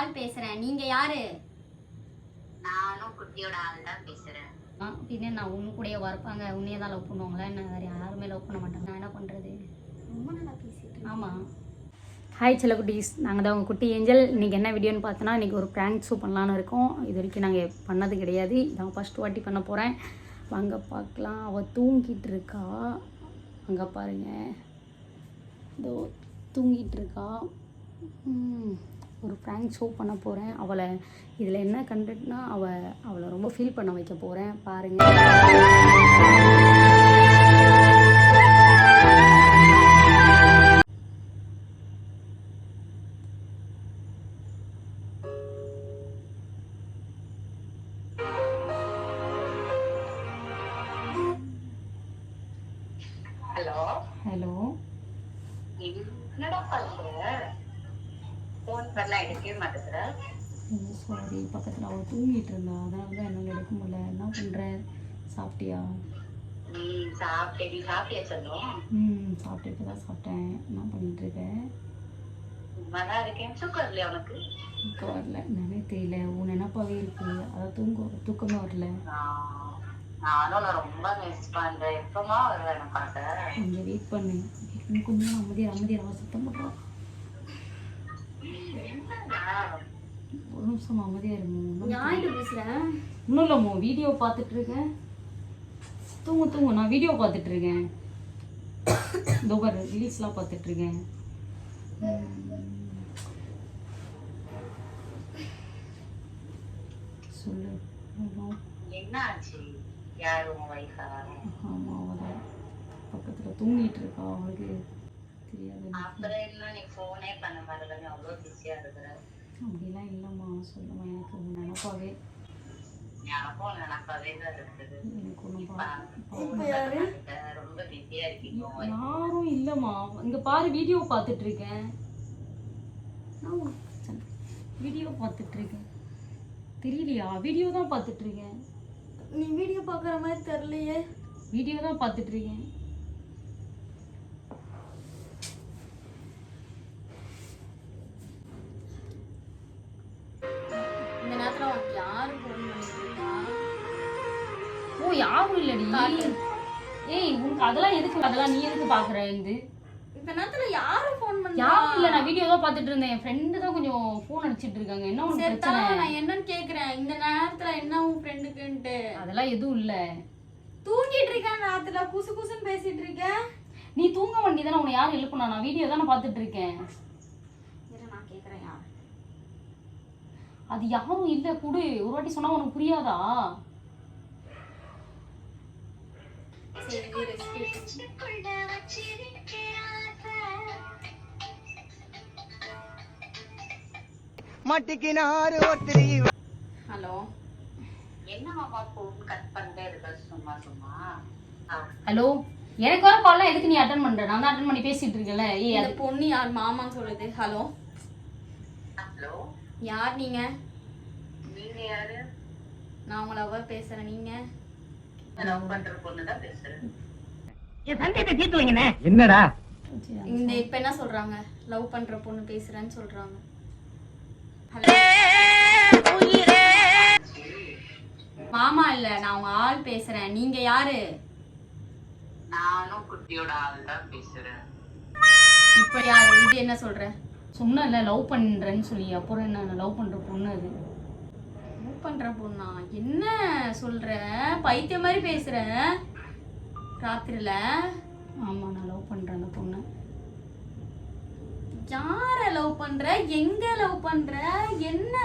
ஆள் பேசுறேன். நீங்க யாரு? நானும் குட்டியோட ஆள் தான் பேசுறேன். பின்ன நான் உன் கூடயே வரப்பாங்க, உன்னையே தான் லவ் பண்ணுவாங்களா என்ன? வேற யாருமே லவ் பண்ண மாட்டாங்க. நான் என்ன பண்றது? ரொம்ப நல்லா பேசிட்டு. ஆமா. ஹாய் செல்ல குட்டீஸ், நாங்கள் தான் உங்கள் குட்டி ஏஞ்சல். இன்றைக்கி என்ன வீடியோன்னு பார்த்தோன்னா, இன்றைக்கி ஒரு ப்ராங்க் ஷோ பண்ணலான்னு இருக்கோம். இது வரைக்கும் நாங்கள் பண்ணது கிடையாது. இதான் ஃபஸ்ட் வாட்டி பண்ண போகிறேன். வாங்க பார்க்கலாம். அவள் தூங்கிட்டு இருக்கா. அங்கே பாருங்கள், இதோ தூங்கிட்டு இருக்கா. ஒரு ப்ராங்க் ஷோ பண்ண போகிறேன். அவளை இதில் என்ன கண்டென்ட்னா, அவளை ரொம்ப ஃபீல் பண்ண வைக்க போகிறேன். பாருங்கள். ஹலோ ஹலோ, என்னடா பண்ற? ஃபோன் பண்ணா எடுக்கவே மாட்டேங்கிற. சாரி, பக்கத்தில் அவள் தூங்கிட்டு இருந்தா, அதனால தான் என்னால் எடுக்க முடியல. என்ன பண்ணுறேன்? சாப்பிட்டியா? சாப்பிட்டேன். நீ சாப்பிட்டியா சொல்லும்? சாப்பிட்டு இப்போ தான் சாப்பிட்டேன். என்ன பண்ணிட்டு இருக்கேன்? சும்மாதான் இருக்கேன். தூக்கம் இல்லையா உனக்கு? தூக்கம் வரல, என்னன்னே தெரியல. உன் நினப்பாவே இருக்கு. அதான் தூக்கமே வரல. நானும் ரொம்ப மிஸ் பண்றேன். எப்பமா வருவேன் எனக்கு பார்க்க? இங்கே வெயிட் பண்ணு. கொஞ்சம் அமைதியாக சத்தம் போடுறோம். ஒரு நிமிஷம் அமைதியாக இருங்க. யார்கிட்ட பேசுறேன்? இன்னும் இல்லைம்மோ, வீடியோ பார்த்துட்டு இருக்கேன். தூங்கு, நான் வீடியோ பார்த்துட்டு இருக்கேன். இதோ பாரு, ரீல்ஸ்லாம் பார்த்துட்டு இருக்கேன். சொல்லு. என்ன ஆச்சு? யாரு உன் வைஃபா? ஆமாம், அவதான் பக்கத்தில் தூங்கிட்டு இருக்கா. அவளுக்கு தெரியாது. அப்புறம் என்ன நீ ஃபோனே பண்ண மாதிரி? நீ அவ்வளோ பிஸியா இருக்கிற. அப்படிலாம் இல்லைம்மா, சொல்லுமா. எனக்கு உன் நினப்பாவே எனக்கும் நினப்பாவே தான் இருக்குது. எனக்கு ஒன்றும் ரொம்ப பிஸியா இருக்கீங்க. யாரும் இல்லைம்மா. இங்கே பாரு, வீடியோ பார்த்துட்டு இருக்கேன். வீடியோ பார்த்துட்டு இருக்கேன். தெரியலையா? வீடியோ தான் பார்த்துட்டு இருக்கேன். நீ வீடியோ பார்க்குற மாதிரி தெரியலையே. வீடியோ தான் பார்த்துட்டு இருக்கேன். இந்த நேரத்துல உனக்கு யாரு ஃபோன் பண்ணிட்டு இருக்கா? ஓ, யாரும் இல்லடி. ஏய், உனக்கு அதெல்லாம் எதுக்கு? அதெல்லாம் நீ எதுக்கு பார்க்குற? இந்த நேரத்துல யாரு ஃபோன் பண்ணா? யாரும் இல்லை, நான் வீடியோ தான் பார்த்துட்டு இருந்தேன். என் ஃப்ரெண்டு தான் கொஞ்சம் ஃபோன் அடிச்சிட்டு இருக்காங்க. என்ன உனக்கு பிரச்சனை? நான் என்னன்னு கேக்குறேன். இந்த நேரத்துல என்ன உன் ஃப்ரெண்டுக்குன்ட்டு? அதெல்லாம் எதுவும் இல்லை. தூங்கிட்டு இருக்கேன். ராத்துல குசு குசுன்னு பேசிட்டு இருக்கேன். நீ தூங்க வேண்டியதானே? உன்னை யாரும் எழுப்புனா? நான் வீடியோ தானே பார்த்துட்டு இருக்கேன். நான் கேக்குறேன் யார்? அது யாரும் இல்லை. குடு, ஒரு வாட்டி சொன்னா உனக்கு புரியாதா? மாட்டிக்கினாரு ஒருத்தர். ஹலோ, என்ன மாமா ஃபோன் கட் பண்ணிட்டே இருக்க சும்மா சும்மா? ஹலோ, எனக்கு வர கால்லாம் எதுக்கு நீ அட்டன் பண்ற? நான் தான் அட்டன் பண்ணி பேசிட்டு இருக்கேன்ல. ஏய், அந்த பொண்ணு யார்? மாமான்னு சொல்லுது. ஹலோ ஹலோ, யார் நீங்க? நீங்க யாரு? நான் உங்களை லவ்வர் பேசுறேன். நீங்க? லவ் பண்ற பொண்ணு தான் பேசுறேன். என் சந்தேகத்தை தீர்த்து வைங்கண்ணே. என்னடா இந்த இப்ப என்ன சொல்றாங்க? லவ் பண்ற பொண்ணு பேசுறேன்னு சொல்றாங்க. மாமா இல்ல, நான் உங்க ஆள் பேசுறேன். நீங்க யாரு? நானும் குட்டியோட ஆள் தான் பேசுறேன். இப்ப யாரு? இது என்ன சொல்ற? சொன்னல லவ் பண்றேன்னு சொல்லி. அப்புறம் என்ன? லவ் பண்ற பொண்ணு அது. லவ் பண்ற பொண்ணா? என்ன சொல்ற? பைத்திய மாதிரி பேசுற ராத்திரில. ஆமா, நான் லவ் பண்றேன் அந்த பொண்ணு. யார லவ் பண்ற? எங்க லவ் பண்ற? என்ன?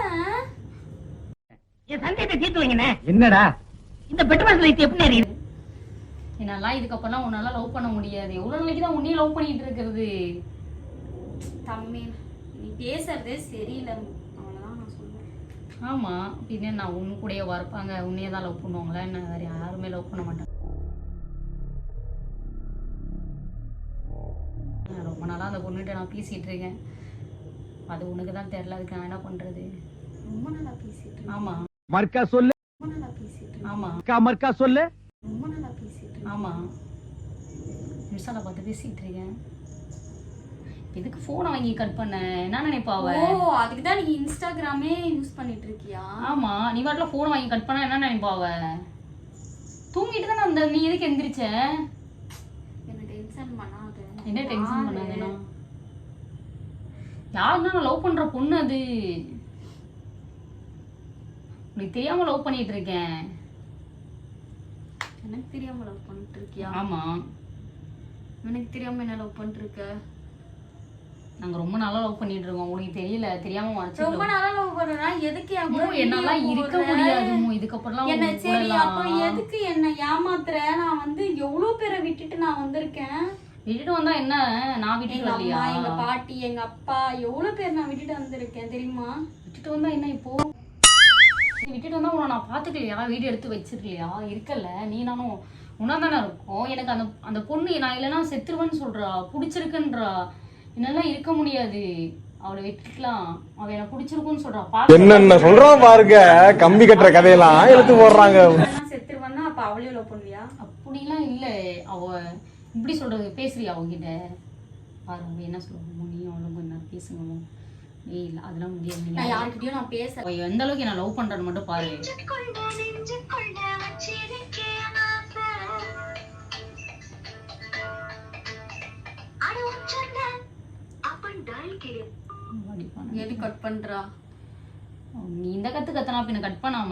என் சந்தேகத்தை தீர்த்து வைங்கண்ணே. என்னடா இந்த பெட்ரோல் லைட் எப்படி எரியுது? என்னால இதுக்கப்புறம் உன்னால லவ் பண்ண முடியாது. எவ்வளவு நாளைக்கு தான் உன்னையும் லவ் பண்ணிட்டு இருக்கிறது? தம்பி, நீ பேசுறதே சரியில்லை. அவ்வளவுதான் நான் சொல்றேன். ஆமா, பின்ன நான் உன் கூடயே வரப்பாங்க, உன்னையே தான் லவ் பண்ணுவாங்களா என்ன? வேற யாருமே லவ் பண்ண மாட்டாங்க. ரொம்ப நாளா அந்த பொண்ணுகிட்ட நான் பேசிட்டு இருக்கேன். அது உனக்கு தான் தெரியல. அதுக்கு நான் என்ன பண்றது? ரொம்ப நல்லா பேசிட்டு. ஆமா, மர்க்கா சொல்லு. ரொம்ப நல்லா பேசிட்டு. ஆமா, மர்க்கா சொல்லு. ரொம்ப நல்லா பேசிட்டு. ஆமா, இன்ஸ்டால பார்த்து பேசிட்டு இருக்கேன். எதுக்கு ஃபோனை வாங்கி கட் பண்ண? என்ன நினைப்பா அவ? ஓ அதுக்கு தான் நீ இன்ஸ்டாகிராமே யூஸ் பண்ணிட்டு இருக்கியா? ஆமா, நீ வாட்டில ஃபோனை வாங்கி கட் பண்ணா என்ன நினைப்பா அவ? தூங்கிட்டு தானே அந்த நீ எதுக்கு எந்திரிச்ச? என்ன டென்ஷன் பண்ணாத. என்ன டென்ஷன் பண்ணாதேனா? யாருன்னா நான் லவ் பண்ற பொண்ணு அது. உனக்கு தெரியாம லவ் பண்ணிட்டு இருக்கேன். எனக்கு தெரியாம லவ் பண்ணிட்டு இருக்கியா? ஆமா, எனக்கு தெரியாம என்ன லவ் பண்ணிட்டு இருக்க? நாங்க ரொம்ப நாளா லவ் பண்ணிட்டு இருக்கோம். உனக்கு தெரியல, தெரியாம மறைச்சு. ரொம்ப நாளா லவ் பண்றேனா? எதுக்கு என் கூட என்னால இருக்க முடியாது. இதுக்கப்புறம் என்ன சரி அப்ப எதுக்கு என்ன ஏமாத்துற? நான் வந்து எவ்வளவு பேரை விட்டுட்டு நான் வந்திருக்கேன். விட்டுட்டு வந்தா என்ன? நான் விட்டுட்டு எங்க வரலையா? அம்மா, எங்க பாட்டி, எங்க அப்பா எவ்வளவு பேர் நான் விட்டுட்டு வந்திருக்கேன் தெரியுமா? விட்டுட்டு வந்தா என்ன இப்போ? விட்டுட்டு வந்தா உன்னை நான் பாத்துக்கலையா? வீடியோ எடுத்து வச்சிருக்கலையா? இருக்கல, நீ நானும் உன்னா தானே இருக்கும். எனக்கு அந்த அந்த பொண்ணு நான் இல்லைன்னா செத்துருவேன்னு சொல்றா, பிடிச்சிருக்குன்றா. என்னால இருக்க முடியாது. அவளை விட்டுக்கலாம், அவ எனக்கு பிடிச்சிருக்குன்னு சொல்றா. என்னென்ன சொல்றோம் பாருங்க, கம்பி கட்டுற கதையெல்லாம் எடுத்து போடுறாங்க. செத்துருவேன்னா அப்ப அவளையும் லவ் பண்ணுவியா? அப்படிலாம் இல்ல. அவ இப்படி சொல்றது பேசுறியா அவகிட்ட? பாரு அவ என்ன சொல்லுவோம், நீ அவ்வளவு கொஞ்ச நேரம் பேசுங்க. ஏய் இல்ல அதெல்லாம் முடியாது. நான் யார்கிட்டயும் நான் பேச அவ எந்த அளவுக்கு என்ன லவ் பண்றன்னு மட்டும் பாரு. எது கட் பண்றா? நீ இந்த கத்து கத்தனா பின்ன கட் பண்ணாம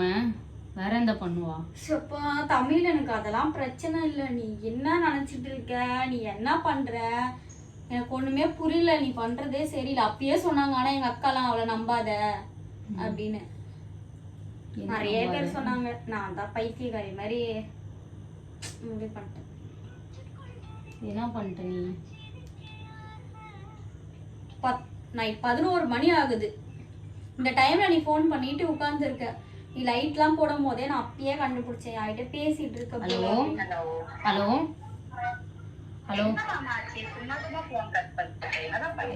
வேற எந்த பண்ணுவா? சப்பா தமிழ் எனக்கு அதெல்லாம் பிரச்சனை இல்லை. நீ என்ன நினைச்சிட்டு இருக்க? நீ என்ன பண்ற? எனக்கு ஒண்ணுமே புரியல. நீ பண்றதே சரியில்லை. அப்பயே சொன்னாங்க, ஆனா எங்க அக்காலாம் அவளை நம்பாத அப்படின்னு நிறைய பேர் சொன்னாங்க. நான் தான் பைத்தியக்காரி மாதிரி முடிவு பண்ணிட்டேன். என்ன பண்ணிட்ட நீ? நைட் 11 மணி ஆகுது. இந்த டைம்ல நீ ஃபோன் பண்ணிட்டு உட்கார்ந்துருக்க. நீ லைட்லாம் போடும் போதே நான் அப்பயே கண்டுபிடிச்சேன். யார்கிட்ட பேசிட்டு இருக்க. Hello hello hello.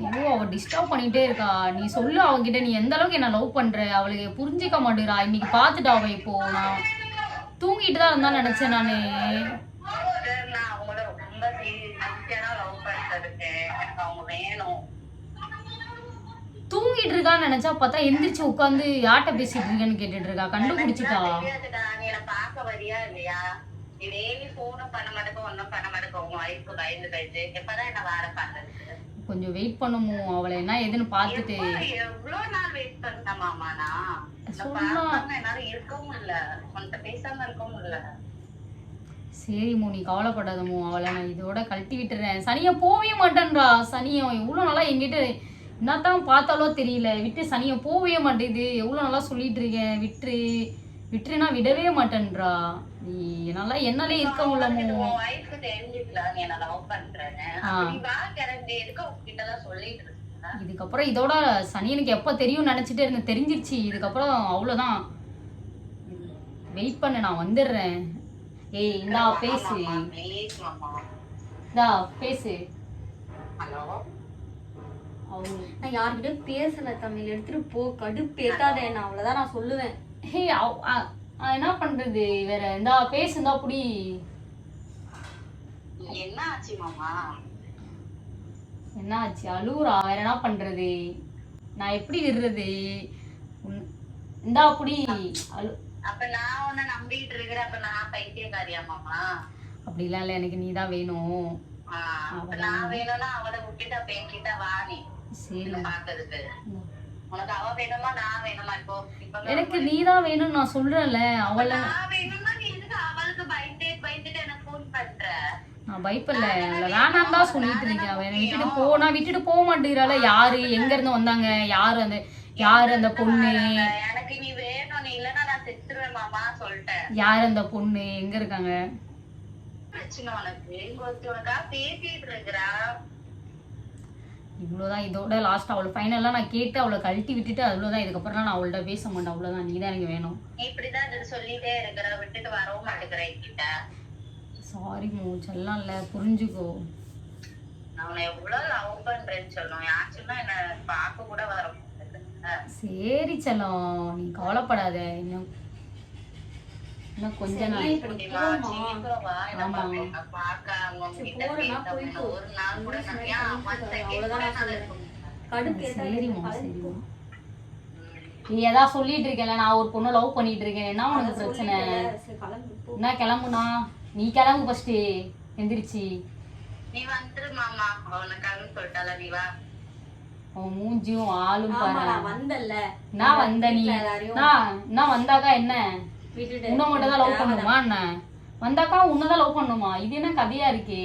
ஐயோ அவ டிஸ்டர்ப் பண்ணிட்டே இருக்கா. நீ சொல்லு அவகிட்ட, நீ எந்த அளவுக்கு என்ன லவ் பண்ற. அவளுக்கு புரிஞ்சிக்க மாட்டேங்கிறா. இன்னைக்கு பாத்துட்டா அவ. இப்போ நான் தூங்கிட்டு தான் இருந்தா நினைச்சேன் நானு. தூங்கிட்டு இருக்கான்னு நினைச்சா பார்த்தா எந்திரிச்சு உட்காந்து யார்கிட்ட பேசிட்டு இருக்கேன்னு கேட்டுட்டு இருக்கா. கண்டுபிடிச்சிட்டா. கொஞ்சம் வெயிட் பண்ணுமோ, அவளை என்ன ஏதுன்னு பார்த்துட்டு சரிமோ நீ கவலைப்படாதமோ. அவளை நான் இதோட கழட்டி விட்டுறேன். சனியா போவே மாட்டேன்றா. சனியா எவ்வளவு நாளா என்கிட்ட என்னத்தான் பார்த்தாலோ தெரியல, விட்டு சனியை போவே மாட்டேது. எவ்வளவு நல்லா சொல்லிட்டு இருக்கேன், விட்டுரு விட்டுருனா விடவே மாட்டேன்றா. நீ என்னால என்னாலே இருக்க முடியலமோ. இதுக்கப்புறம் இதோட சனியனுக்கு எப்ப தெரியும் நினைச்சிட்டே இருந்தேன். தெரிஞ்சிருச்சு. இதுக்கப்புறம் அவ்வளவுதான். வெயிட் பண்ண, நான் வந்துடுறேன். ஏய் இந்தா பேசு, இந்தா பேசு. நான் யார்கிட்டயும் பேசல தமிழ். எடுத்துட்டு போ, கடுப்பேத்தாத என்ன. அவ்வளவுதான் நான் சொல்லுவேன். ஹே என்ன பண்றது வேற? இந்தா பேசு, இந்தா புடி. என்ன ஆச்சு மாமா? என்ன ஆச்சு? அழுவுறா. வேற என்ன பண்றது? நான் எப்படி விடுறது? இந்தா புடி. அப்ப நான் உன்னை நம்பிட்டு இருக்கிறேன். அப்ப நான் பைத்தியக்காரியா மாமா? அப்படிலாம் இல்ல, எனக்கு நீதான் வேணும். நான் வேணும்னா அவளை விட்டுட்டு அப்ப என்கிட்ட வா. நீ சரி பாக்குறதுக்கு உனக்கு அவ வேணுமா நான் வேணுமா? இப்போ எனக்கு நீதான் வேணும்னு நான் சொல்றேன்ல. அவளை வேணுமா? நீ எதுக்கு அவளுக்கு பயந்துட்டு எனக்கு ஃபோன் பண்ற? நான் பயப்படல. அவளை வேணாம் தான் சொல்லிட்டு இருக்கேன். அவன் விட்டுட்டு போனா விட்டுட்டு போக மாட்டேங்கிறாள. யாரு எங்க இருந்து வந்தாங்க? யாரு அந்த பொண்ணு? எனக்கு நீ வேணும். நீ இல்லன்னா நான் செத்துருவேன் மாமா சொல்லிட்டேன். யாரு அந்த பொண்ணு? எங்க இருக்காங்க? பிரச்சனை உனக்கு உனக்கா பேசிட்டு இருக்கிறா. இவ்வளவுதான். இதோட லாஸ்ட். அவளை ஃபைனலா நான் கேட்டு அவளை கழட்டி விட்டுட்டு அவ்வளவுதான். இதுக்கப்புறம் நான் அவள்கிட்ட பேச மாட்டேன். அவ்வளவுதான். நீதான் எனக்கு வேணும். இப்படிதான் சொல்லிட்டே இருக்கிற, விட்டுட்டு வரவும் மாட்டேங்கிற கிட்ட. சாரி மூச்செல்லாம் இல்ல, புரிஞ்சுக்கோ. நான் உன்னை எவ்வளவு லவ் பண்றேன்னு சொல்லணும். யாச்சுன்னா என்ன பார்க்க கூட வர. சரி செல்லம், நீ கவலைப்படாத. இன்னும் இன்னும் கொஞ்ச நாள். இப்படி போமா ஆமா போறேன்னா போய்க்கோ அவ்வளவுதான் நான் சொல்றேன். கடுப்பு சரிம்மா சரிம்மா. நீ ஏதாவது சொல்லிட்டு இருக்கல, நான் ஒரு பொண்ணை லவ் பண்ணிட்டு இருக்கேன், என்ன உனக்கு பிரச்சனை? என்ன கிளம்புனா நீ கிளம்பு ஃபர்ஸ்ட் எந்திரிச்சு. நீ வந்துரு மாமா, அவனை கிளம்பி சொல்லிட்டால நீ வா. அவன் மூஞ்சியும் ஆளும் பாரு. நான் வந்தல்ல, நான் வந்த நீ நான் வந்தாக்கா என்ன உன்னை மட்டும் தான் லவ் பண்ணுமா என்ன? வந்தாக்கா உன்னதான் லவ் பண்ணுமா? இது என்ன கதையா இருக்கு?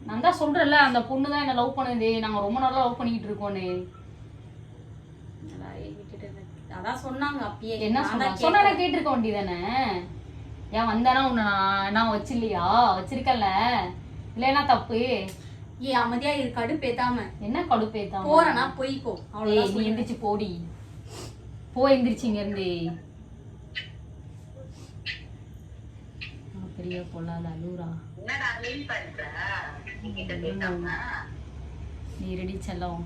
நான் தான் சொல்றேன்ல, அந்த பொண்ணு தான் என்ன லவ் பண்ணுது, நாங்க ரொம்ப நாளா லவ் பண்ணிக்கிட்டு இருக்கோன்னு. அதான் சொன்னாங்க அப்பயே. என்ன சொன்னா கேட்டிருக்க வேண்டியதானே? ஏன் வந்தானா உன்னை நான் வச்சில்லையா? வச்சிருக்கல, இல்லைன்னா தப்பு. ஏ அமைதியா இரு, கடுப்பேத்தாம. என்ன கடுப்பேத்தாம? போறேன்னா போய்க்கோ அவ்வளவுதான். நீ எந்திரிச்சு போடி, போ எந்திரிச்சு இங்க இருந்து. பெரிய பொல்லாத அலூரா. நீ ரெடி செல்லம்,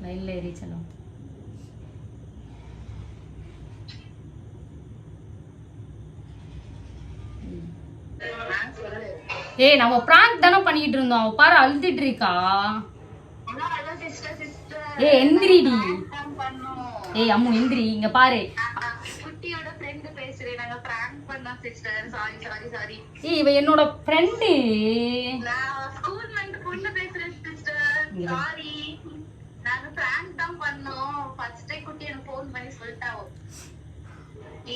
லைன்ல ஏறி செல்லம். ஏய் நம்ம பிராங்க் தானே பண்ணிட்டு இருந்தோம், அவ பாரு அழுதுட்டு இருக்கா. ஏய் எந்திரிடி. ஏய் அம்மு எந்திரி, இங்க பாரு. குட்டியோட ஃப்ரெண்ட் பேசுறேன், நாங்க பிராங்க் பண்ணோம் சிஸ்டர். சாரி. ஏய் இவ என்னோட ஃப்ரெண்டு. நான் ஸ்கூல் மெண்ட் பொண்ணு பேசுறேன் சிஸ்டர். சாரி, நாங்க பிராங்க் தான் பண்ணோம். ஃபர்ஸ்ட் டே குட்டி எனக்கு ஃபோன் பண்ணி சொல்லிட்டாவோ,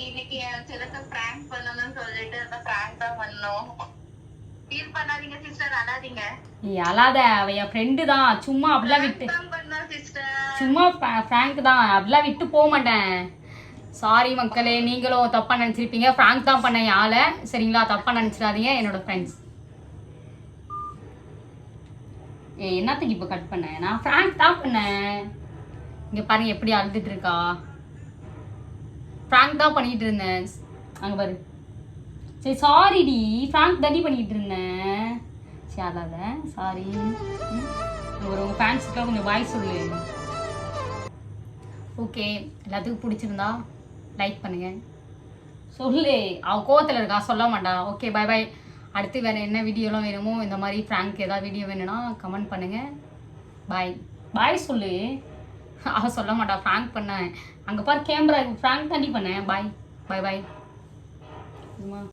இன்னைக்கு என் சிலக்க பிராங்க் பண்ணணும்னு சொல்லிட்டு அந்த பிராங்க் தான் பண்ணோம். ஃபீல் பண்ணாதீங்க சிஸ்டர், அழாதீங்க. ஏய் அழாத, அவ என் ஃப்ரெண்டு தான், சும்மா அப்படிலாம் விட்டு பண்ணோம் சிஸ்டர். சும்மா ஃப்ராங்க் தான், அப்படிலாம் விட்டு போக மாட்டேன். சாரி மக்களே, நீங்களும் தப்பா நினைச்சிருப்பீங்க. ஃப்ராங்க் தான் பண்ணேன் ஆளை, சரிங்களா? தப்பா நினைச்சிடாதீங்க என்னோட ஃப்ரெண்ட்ஸ். ஏய் என்னத்துக்கு இப்போ கட் பண்ணேன்? நான் ஃப்ராங்க் தான் பண்ணேன். இங்க பாருங்க எப்படி அழுதுட்டு இருக்கா. ஃப்ராங்க் தான் பண்ணிட்டு இருந்தேன். அங்க பாரு. சரி சாரிடி, ஃப்ராங்க் தாண்டி பண்ணிட்டு இருந்தேன். சரி அதாத சாரி. உங்க ஃபேன்ஸுக்குலாம் கொஞ்சம் பாய் சொல்லு. ஓகே, எல்லாத்துக்கும் பிடிச்சிருந்தா லைக் பண்ணுங்க. சொல்லு, அவ கோவத்தில் இருக்கா, சொல்ல மாட்டா. Okay bye bye. அடுத்து வேறு என்ன வீடியோலாம் வேணுமோ, இந்த மாதிரி ஃப்ராங்க் ஏதாவது வீடியோ வேணும்னா கமெண்ட் பண்ணுங்க. பாய் பாய் சொல்லு. அவ சொல்ல மாட்டா, ஃப்ராங்க் பண்ணேன். அங்கே பாரு கேமரா, ஃப்ராங்க் தாண்டி பண்ணேன். பாய் பாய் பாய்.